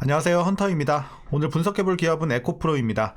안녕하세요, 헌터입니다. 오늘 분석해볼 기업은 에코프로입니다.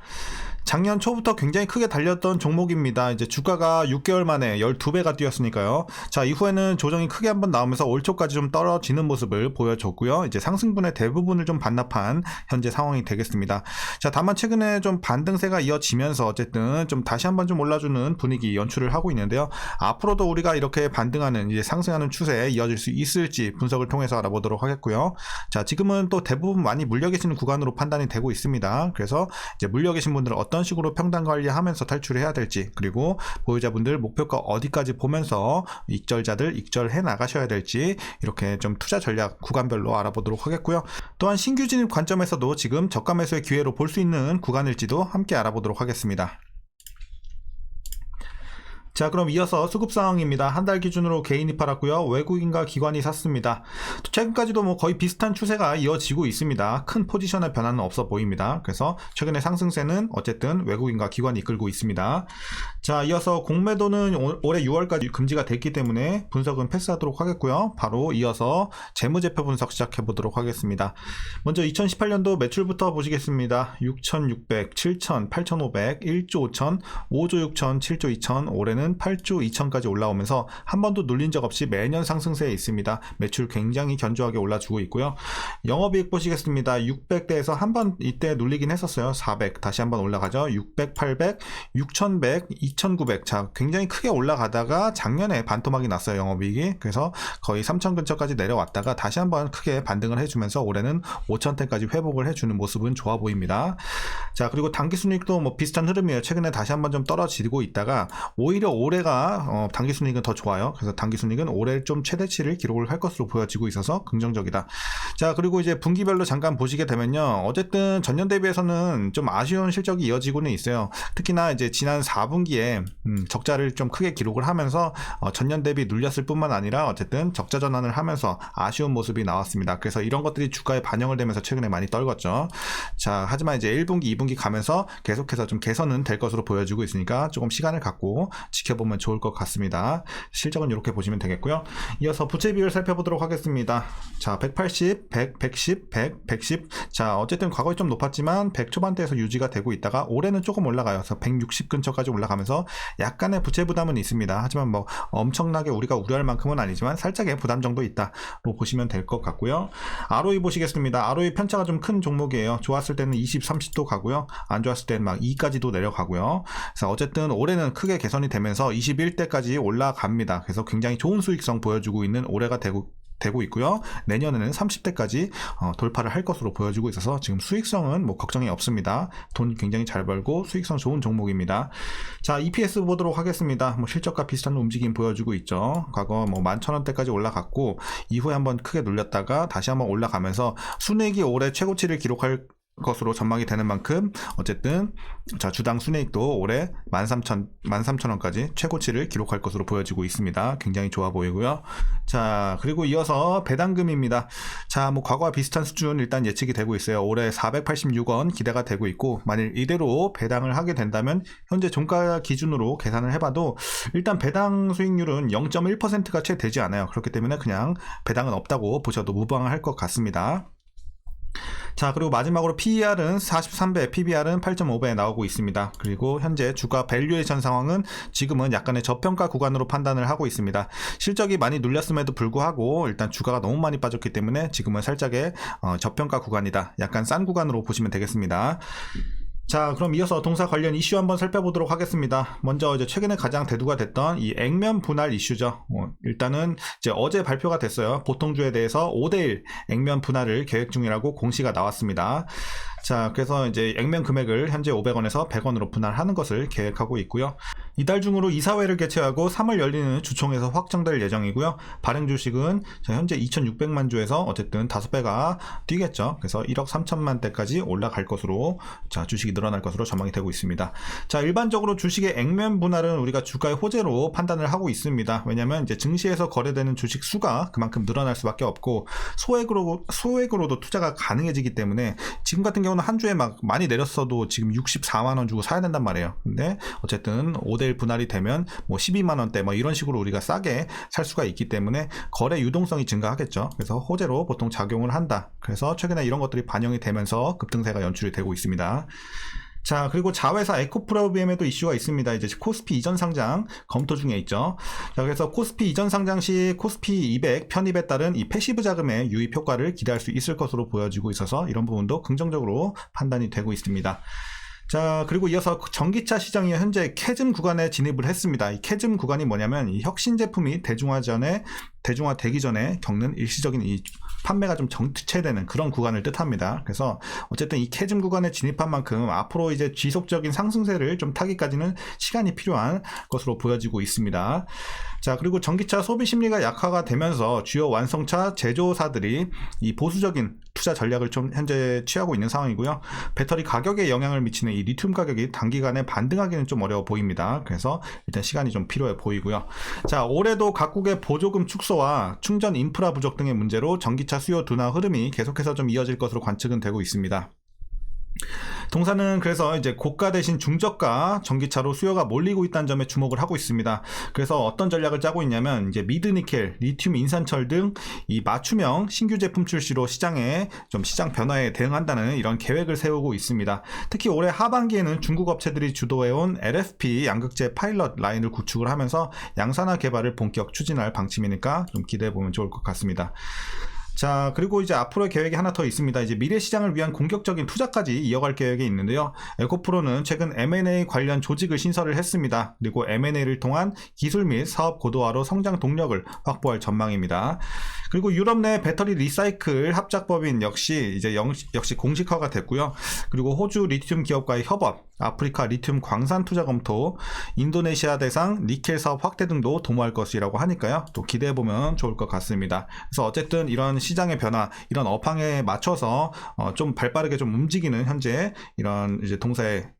작년 초부터 굉장히 크게 달렸던 종목입니다. 이제 주가가 6개월 만에 12배가 뛰었으니까요. 자, 이후에는 조정이 크게 한번 나오면서 올 초까지 좀 떨어지는 모습을 보여줬고요. 이제 상승분의 대부분을 좀 반납한 현재 상황이 되겠습니다. 자, 다만 최근에 좀 반등세가 이어지면서 어쨌든 좀 다시 한번 좀 올라주는 분위기 연출을 하고 있는데요. 앞으로도 우리가 이렇게 반등하는 이제 상승하는 추세에 이어질 수 있을지 분석을 통해서 알아보도록 하겠고요. 자, 지금은 또 대부분 많이 물려 계시는 구간으로 판단이 되고 있습니다. 그래서 이제 물려 계신 분들은 어떤 식으로 평단 관리하면서 탈출을 해야 될지, 그리고 보유자분들 목표가 어디까지 보면서 익절자들 익절해 나가셔야 될지, 이렇게 좀 투자 전략 구간별로 알아보도록 하겠고요. 또한 신규 진입 관점에서도 지금 저가 매수의 기회로 볼 수 있는 구간일지도 함께 알아보도록 하겠습니다. 자, 그럼 이어서 수급 상황입니다. 한 달 기준으로 개인이 팔았고요. 외국인과 기관이 샀습니다. 최근까지도 뭐 거의 비슷한 추세가 이어지고 있습니다. 큰 포지션의 변화는 없어 보입니다. 그래서 최근의 상승세는 어쨌든 외국인과 기관이 이끌고 있습니다. 자, 이어서 공매도는 올해 6월까지 금지가 됐기 때문에 분석은 패스하도록 하겠고요. 바로 이어서 재무제표 분석 시작해 보도록 하겠습니다. 먼저 2018년도 매출부터 보시겠습니다. 6,600, 7,000, 8,500, 1조 5천, 5조 6천, 7조 2천, 올해는 8조 2천까지 올라오면서 한 번도 눌린 적 없이 매년 상승세에 있습니다. 매출 굉장히 견조하게 올라주고 있고요. 영업이익 보시겠습니다. 600대에서 한 번 이때 눌리긴 했었어요. 400 다시 한번 올라가죠. 600, 800, 6100, 2900. 자, 굉장히 크게 올라가다가 작년에 반토막이 났어요. 영업이익이. 그래서 거의 3000 근처까지 내려왔다가 다시 한번 크게 반등을 해주면서 올해는 5000대까지 회복을 해주는 모습은 좋아 보입니다. 자, 그리고 당기순이익도 뭐 비슷한 흐름이에요. 최근에 다시 한번 좀 떨어지고 있다가 오히려 올해가 당기순이익은 더 좋아요. 그래서 당기순이익은 올해 좀 최대치를 기록을 할 것으로 보여지고 있어서 긍정적이다. 자, 그리고 이제 분기별로 잠깐 보시게 되면요. 어쨌든 전년 대비해서는 좀 아쉬운 실적이 이어지고는 있어요. 특히나 이제 지난 4분기에 적자를 좀 크게 기록을 하면서 전년 대비 눌렸을 뿐만 아니라 어쨌든 적자 전환을 하면서 아쉬운 모습이 나왔습니다. 그래서 이런 것들이 주가에 반영을 되면서 최근에 많이 떨궜죠. 자, 하지만 이제 1분기, 2분기 가면서 계속해서 좀 개선은 될 것으로 보여지고 있으니까 조금 시간을 갖고 지켜보면 좋을 것 같습니다. 실적은 이렇게 보시면 되겠고요. 이어서 부채 비율 살펴보도록 하겠습니다. 자, 180, 100, 110, 100, 110. 자, 어쨌든 과거에 좀 높았지만 100 초반대에서 유지가 되고 있다가 올해는 조금 올라가요. 그래서 160 근처까지 올라가면서 약간의 부채 부담은 있습니다. 하지만 뭐 엄청나게 우리가 우려할 만큼은 아니지만 살짝의 부담 정도 있다로 보시면 될 것 같고요. ROE 보시겠습니다. ROE 편차가 좀 큰 종목이에요. 좋았을 때는 20, 30도 가고요. 안 좋았을 때는 막 2까지도 내려가고요. 그래서 어쨌든 올해는 크게 개선이 되면서 21대까지 올라갑니다. 그래서 굉장히 좋은 수익성 보여주고 있는 올해가 되고 있고요. 내년에는 30대까지 돌파를 할 것으로 보여지고 있어서 지금 수익성은 뭐 걱정이 없습니다. 돈 굉장히 잘 벌고 수익성 좋은 종목입니다. 자, EPS 보도록 하겠습니다. 뭐 실적과 비슷한 움직임 보여주고 있죠. 과거 뭐 11,000원대까지 올라갔고 이후에 한번 크게 눌렸다가 다시 한번 올라가면서 순이익이 올해 최고치를 기록할 것으로 전망이 되는 만큼 어쨌든 자, 주당 순이익도 올해 13,000원까지 최고치를 기록할 것으로 보여지고 있습니다. 굉장히 좋아 보이고요. 자, 그리고 이어서 배당금입니다. 자, 뭐 과거와 비슷한 수준 일단 예측이 되고 있어요. 올해 486원 기대가 되고 있고, 만일 이대로 배당을 하게 된다면 현재 종가 기준으로 계산을 해봐도 일단 배당 수익률은 0.1%가 채 되지 않아요. 그렇기 때문에 그냥 배당은 없다고 보셔도 무방할 것 같습니다. 자, 그리고 마지막으로 PER은 43배, PBR은 8.5배에 나오고 있습니다. 그리고 현재 주가 밸류에이션 상황은 지금은 약간의 저평가 구간으로 판단을 하고 있습니다. 실적이 많이 눌렸음에도 불구하고 일단 주가가 너무 많이 빠졌기 때문에 지금은 살짝의 저평가 구간이다. 약간 싼 구간으로 보시면 되겠습니다. 자, 그럼 이어서 동사 관련 이슈 한번 살펴보도록 하겠습니다. 먼저 이제 최근에 가장 대두가 됐던 이 액면 분할 이슈죠. 일단은 이제 어제 발표가 됐어요. 보통주에 대해서 5대1 액면 분할을 계획 중이라고 공시가 나왔습니다. 자, 그래서 이제 액면 금액을 현재 500원에서 100원으로 분할하는 것을 계획하고 있고요. 이달 중으로 이사회를 개최하고 3월 열리는 주총에서 확정될 예정이고요. 발행 주식은 현재 2,600만 주에서 어쨌든 5배가 뛰겠죠. 그래서 1억 3천만 대까지 올라갈 것으로, 자, 주식이 늘어날 것으로 전망이 되고 있습니다. 자, 일반적으로 주식의 액면 분할은 우리가 주가의 호재로 판단을 하고 있습니다. 왜냐하면 이제 증시에서 거래되는 주식 수가 그만큼 늘어날 수밖에 없고 소액으로도 투자가 가능해지기 때문에 지금 같은 경우는 한 주에 막 많이 내렸어도 지금 64만원 주고 사야 된단 말이에요. 근데 어쨌든 5대1 모델 분할이 되면 뭐 12만원대 뭐 이런 식으로 우리가 싸게 살 수가 있기 때문에 거래 유동성이 증가하겠죠. 그래서 호재로 보통 작용을 한다. 그래서 최근에 이런 것들이 반영이 되면서 급등세가 연출이 되고 있습니다. 자, 그리고 자회사 에코프로비엠에도 이슈가 있습니다. 이제 코스피 이전 상장 검토 중에 있죠. 자, 그래서 코스피 이전 상장 시 코스피 200 편입에 따른 이 패시브 자금의 유입 효과를 기대할 수 있을 것으로 보여지고 있어서 이런 부분도 긍정적으로 판단이 되고 있습니다. 자, 그리고 이어서 전기차 시장이 현재 캐즘 구간에 진입을 했습니다. 이 캐즘 구간이 뭐냐면 이 혁신 제품이 대중화되기 전에 겪는 일시적인 이 판매가 좀 정체되는 그런 구간을 뜻합니다. 그래서 어쨌든 이 캐즘 구간에 진입한 만큼 앞으로 이제 지속적인 상승세를 좀 타기까지는 시간이 필요한 것으로 보여지고 있습니다. 자, 그리고 전기차 소비 심리가 약화가 되면서 주요 완성차 제조사들이 이 보수적인 투자 전략을 좀 현재 취하고 있는 상황이고요. 배터리 가격에 영향을 미치는 이 리튬 가격이 단기간에 반등하기는 좀 어려워 보입니다. 그래서 일단 시간이 좀 필요해 보이고요. 자, 올해도 각국의 보조금 축소와 충전 인프라 부족 등의 문제로 전기차 수요 둔화 흐름이 계속해서 좀 이어질 것으로 관측은 되고 있습니다. 동사는 그래서 이제 고가 대신 중저가 전기차로 수요가 몰리고 있다는 점에 주목을 하고 있습니다. 그래서 어떤 전략을 짜고 있냐면 이제 미드니켈, 리튬 인산철 등 이 맞춤형 신규 제품 출시로 시장 변화에 대응한다는 이런 계획을 세우고 있습니다. 특히 올해 하반기에는 중국 업체들이 주도해온 LFP 양극재 파일럿 라인을 구축을 하면서 양산화 개발을 본격 추진할 방침이니까 좀 기대해 보면 좋을 것 같습니다. 자, 그리고 이제 앞으로의 계획이 하나 더 있습니다. 이제 미래 시장을 위한 공격적인 투자까지 이어갈 계획이 있는데요. 에코프로는 최근 M&A 관련 조직을 신설을 했습니다. 그리고 M&A를 통한 기술 및 사업 고도화로 성장 동력을 확보할 전망입니다. 그리고 유럽 내 배터리 리사이클 합작법인 역시 공식화가 됐고요. 그리고 호주 리튬 기업과의 협업, 아프리카 리튬 광산 투자 검토, 인도네시아 대상 니켈 사업 확대 등도 도모할 것이라고 하니까요. 또 기대해보면 좋을 것 같습니다. 그래서 어쨌든 이런 시장의 변화, 이런 업황에 맞춰서 좀 발빠르게 좀 움직이는 현재 이런 이제 동사의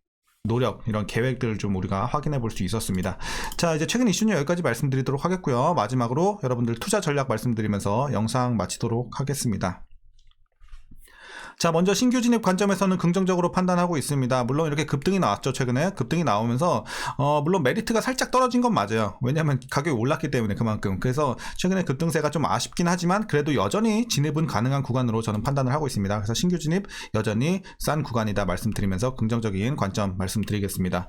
노력, 이런 계획들을 좀 우리가 확인해 볼 수 있었습니다. 자, 이제 최근 이슈는 여기까지 말씀드리도록 하겠고요. 마지막으로 여러분들 투자 전략 말씀드리면서 영상 마치도록 하겠습니다. 자, 먼저 신규 진입 관점에서는 긍정적으로 판단하고 있습니다. 물론 이렇게 급등이 나왔죠. 최근에 급등이 나오면서 물론 메리트가 살짝 떨어진 건 맞아요. 왜냐하면 가격이 올랐기 때문에 그만큼. 그래서 최근에 급등세가 좀 아쉽긴 하지만 그래도 여전히 진입은 가능한 구간으로 저는 판단을 하고 있습니다. 그래서 신규 진입 여전히 싼 구간이다 말씀드리면서 긍정적인 관점 말씀드리겠습니다.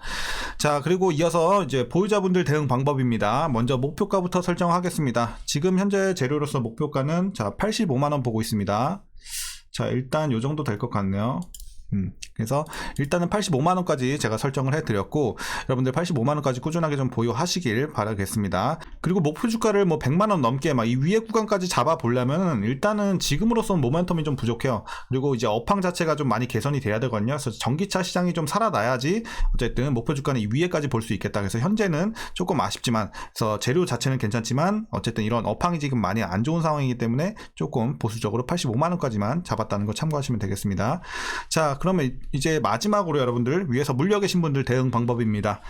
자, 그리고 이어서 이제 보유자분들 대응 방법입니다. 먼저 목표가부터 설정하겠습니다. 지금 현재 재료로서 목표가는 자 85만 원 보고 있습니다. 자, 일단 요 정도 될 것 같네요. 그래서 일단은 85만원까지 제가 설정을 해드렸고 여러분들 85만원까지 꾸준하게 좀 보유하시길 바라겠습니다. 그리고 목표 주가를 뭐 100만원 넘게 막 이 위에 구간까지 잡아보려면 일단은 지금으로서는 모멘텀이 좀 부족해요. 그리고 이제 업황 자체가 좀 많이 개선이 돼야 되거든요. 그래서 전기차 시장이 좀 살아나야지 어쨌든 목표 주가는 이 위에까지 볼 수 있겠다. 그래서 현재는 조금 아쉽지만 그래서 재료 자체는 괜찮지만 어쨌든 이런 업황이 지금 많이 안 좋은 상황이기 때문에 조금 보수적으로 85만원까지만 잡았다는 거 참고하시면 되겠습니다. 자, 그러면 이제 마지막으로 여러분들 위에서 물려 계신 분들 대응 방법입니다.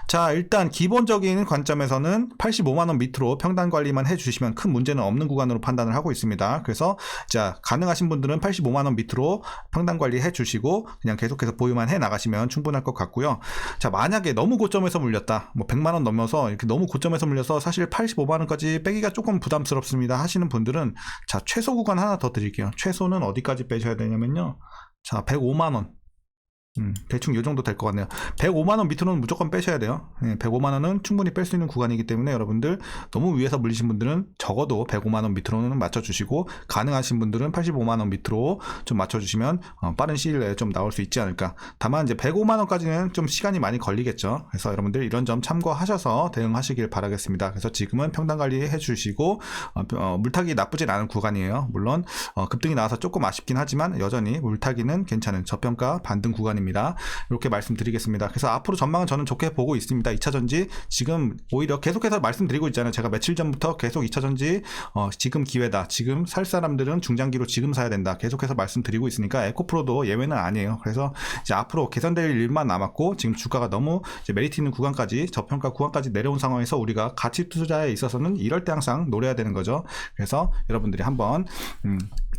자, 일단 기본적인 관점에서는 85만원 밑으로 평단 관리만 해주시면 큰 문제는 없는 구간으로 판단을 하고 있습니다. 그래서 자, 가능하신 분들은 85만원 밑으로 평단 관리 해주시고 그냥 계속해서 보유만 해 나가시면 충분할 것 같고요. 자, 만약에 너무 고점에서 물렸다, 뭐 100만원 넘어서 이렇게 너무 고점에서 물려서 사실 85만원까지 빼기가 조금 부담스럽습니다 하시는 분들은 자, 최소 구간 하나 더 드릴게요. 최소는 어디까지 빼셔야 되냐면요, 자 105만원, 대충 이 정도 될 것 같네요. 105만원 밑으로는 무조건 빼셔야 돼요. 105만원은 충분히 뺄 수 있는 구간이기 때문에 여러분들 너무 위에서 물리신 분들은 적어도 105만원 밑으로는 맞춰주시고 가능하신 분들은 85만원 밑으로 좀 맞춰주시면 빠른 시일 내에 좀 나올 수 있지 않을까. 다만 이제 105만원까지는 좀 시간이 많이 걸리겠죠. 그래서 여러분들 이런 점 참고하셔서 대응하시길 바라겠습니다. 그래서 지금은 평단 관리 해주시고 물타기 나쁘진 않은 구간이에요. 물론 급등이 나와서 조금 아쉽긴 하지만 여전히 물타기는 괜찮은 저평가 반등 구간입니다. 이렇게 말씀드리겠습니다. 그래서 앞으로 전망은 저는 좋게 보고 있습니다. 2차전지 지금 오히려 계속해서 말씀드리고 있잖아요. 제가 며칠 전부터 계속 2차전지 지금 기회다, 지금 살 사람들은 중장기로 지금 사야 된다 계속해서 말씀드리고 있으니까 에코프로도 예외는 아니에요. 그래서 이제 앞으로 개선될 일만 남았고 지금 주가가 너무 이제 메리트 있는 구간까지, 저평가 구간까지 내려온 상황에서 우리가 가치 투자에 있어서는 이럴 때 항상 노려야 되는 거죠. 그래서 여러분들이 한번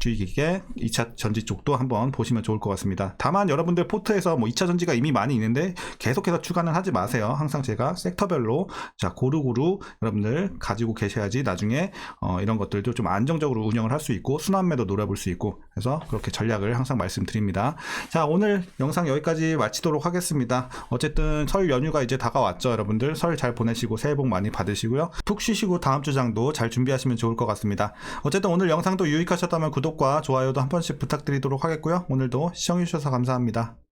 수익 있게 2차 전지 쪽도 한번 보시면 좋을 것 같습니다. 다만 여러분들 포트에서 뭐 2차 전지가 이미 많이 있는데 계속해서 추가는 하지 마세요. 항상 제가 섹터별로 자 고루고루 여러분들 가지고 계셔야지 나중에 이런 것들도 좀 안정적으로 운영을 할 수 있고 순환매도 노려볼 수 있고, 그래서 그렇게 전략을 항상 말씀드립니다. 자, 오늘 영상 여기까지 마치도록 하겠습니다. 어쨌든 설 연휴가 이제 다가왔죠. 여러분들 설 잘 보내시고 새해 복 많이 받으시고요. 푹 쉬시고 다음 주장도 잘 준비하시면 좋을 것 같습니다. 어쨌든 오늘 영상도 유익하셨다면 구독과 좋아요도 한 번씩 부탁드리도록 하겠고요. 오늘도 시청해주셔서 감사합니다.